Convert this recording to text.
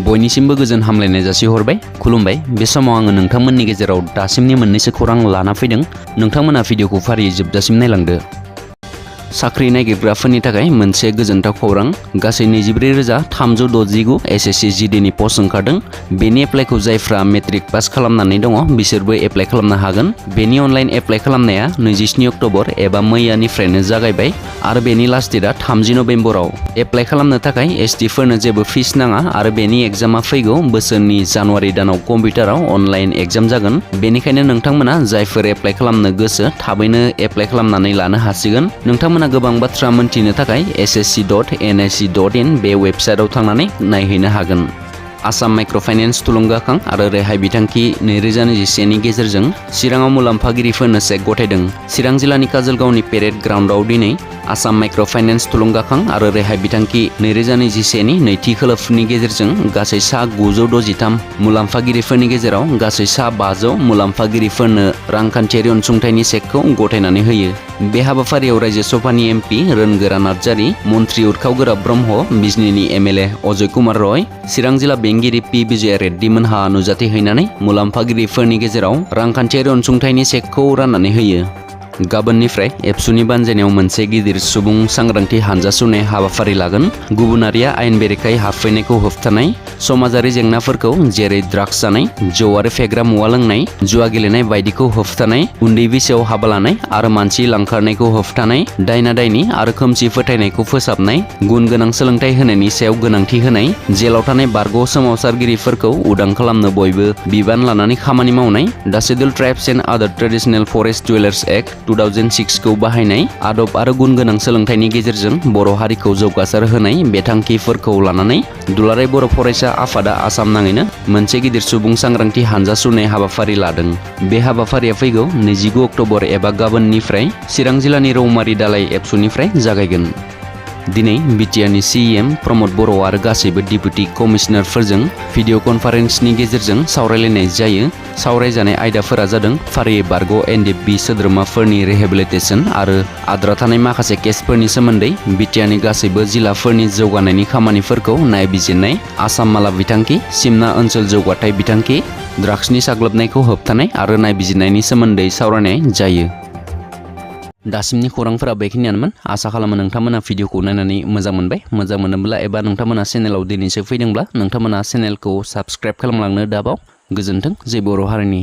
बयनिसिमबो गोजोन हामलायनाय जासिहरबाय खुलुमबाय। बे समाव आङो नोंथांमोननि गेजेराव दासिमनि मोननैसो खौरां लाना फैदों। नोंथांमोना भिडिअखौ फारियै जोबजासिम नायलांदो। साख्रि नागिरग्राफोरनि थाखाय मोनसे गोजोनथाव खौरां। गासै 24,369 एसएससि जिडिनि पस्ट ओंखारदों। बेनि एप्लाइखौ जायफ्रा मेट्रिक पास खालामनानै दङ बिसोरबो एप्लाइ खालामनो हागोन। बेनि अनलाइन एप्लाइ खालामनाया 27 अक्ट'बर एबा मैयानिफ्रायनो जागायबाय आरो बेनि लास्ट डेटआ 30 नभेम्बराव। एप्लाइ खालामनो थाखाय एसटिफोरनो जेबो फिस नाङा आरो बेनि एग्जामा फैगौ बोसोरनि जानुवारि दानाव कम्पिउटाराव अनलाइन एग्जाम जागोन। बेनिखायनो नोंथांमोना जायफोर एप्लाइ खालामनो गोसो थाबैनो एप्लाइ खालामनानै लानो हासिगोन। नोंथांमोना गोबां बाथ्रा मोनथिनो थाखाय ssc.nsc.in बे वेबसाइटआव थांनानै नायहैनो हागोन। आसाम माइक्र' फाइनेन्स थुलुंगाखां आरो रेहाय बिथांखि 2021 नि गेजेरजों चिराङाव मुलाम्फागिरिफोरनो चेक गथायदों। चिरां जिल्लानि काजलगावनि पेरेड ग्राउन्डआव दिनै आसाम माइक्र' फाइनेन्स थुलुंगाखां आरो रेहाय बिथांखि 2021 नि नैथि खोलोबनि गेजेरजों गासै सा 963 मुलाम्फागिरिफोरनि गेजेराव गासै सा 500 मुलाम्फागिरिफोरनो रांखान्थियारि अनसुंथाइनि चेकखौ गथायनानै होयो। बे हाबाफारियाव रायजो सभानि एमपि रोनगोरा नार्जारी, मन्त्रि उरखाव ब्रह्म, बिजनीनि एमएलए अजय कुमार रय, चिरां जिल्ला बेंगिरि पि विजया रेड्डी मोनहा नुजाथि हैनानै मुलाम्फागिरिफोरनि गेजेराव रांखान्थियारि अनसुंथाइनि चेकखौ राननानै होयो। गाबोननिफ्राय एबसुनि बानजायनायाव मोनसे गिदिर सुबुं सांग्रांथि हानजा सुरनाय हाबाफारि लागोन। गुबुनारिया आयेन बेरेखायै हाबफैनायखौ होबथानाय, समाजारि जेंनाफोरखौ जेरै ड्राग्स जानाय, जौ आरो फेग्रा मुवा लोंनाय, जुवा गेलेनाय बायदिखौ होबथानाय, उन्दै बैसोआव हाबा लानाय आरो मानसि लांखारनायखौ होबथानाय, दायना दायनि आरो खोमसि फोथायनायखौ फोसाबनाय, गुन गोनां सोलोंथाइ होनायनि सायाव गोनांथि होनाय, जेलाव थानाय बारग' सोमावसारगिरिफोरखौ उदां खालामनो बयबो बिबान लानानै खामानि मावनाय, दा शेड्युल ट्राइब्स एन्ड आदार ट्रेडिशनेल फरेस्ट डुवेलार्स एक्ट 2006 खौ बाहायनाय, आदब आरो गुन गोनां सोलोंथाइनि गेजेरजों बर' हारिखौ जौगासार होनाय बे थांखिफोरखौ लानानै दुलाराय बर' फरायसा आफादा आसाम नाङैनो मोनसे गिदिर सुबुं सांग्रांथि हानजा सुरनाय हाबाफारि लादों। बे हाबाफारिया फैगौ 29 अक्ट'बर एबा गाबोननिफ्राय चिरां जिल्लानि रौमारि दालाइ एबसुनिफ्राय जागायगोन। दिनै बिटिआरनि सिएम प्रमद बर' आरो गासैबो डिप्युटि कमिशनारफोरजों भिडिअ कनफारेन्सनि गेजेरजों सावरायलायनाय जायो। सावरायजानाय आयदाफोरा जादों फारियै बारग' एनडिएफबि सोद्रोमाफोरनि रिहेबिलिटेसन आरो आद्रा थानाय माखासे केसफोरनि सोमोन्दै, बिटिआरनि गासैबो जिल्लाफोरनि जौगानायनि खामानिफोरखौ नायबिजिरनाय, आसाम माला बिथांखि, सिमना ओनसोल जौगाथाय बिथांखि, ड्राग्सनि साग्लोबनायखौ होबथानाय आरो नायबिजिरनायनि सोमोन्दै सावरायनाय जायो। दासिमनि खौरांफोरा बेखिनियानोमोन। आसा खालामो नोंथांमोना भिडिअखौ नायनानै मोजां मोनबाय। मोजां मोनोब्ला एबा नोंथांमोना चेनेलाव दिनैसो फैदोंब्ला नोंथांमोना चेनेलखौ साबस्क्राइब खालामलांनो दाबाव। गोजोन्थों जय बर' हारिनि।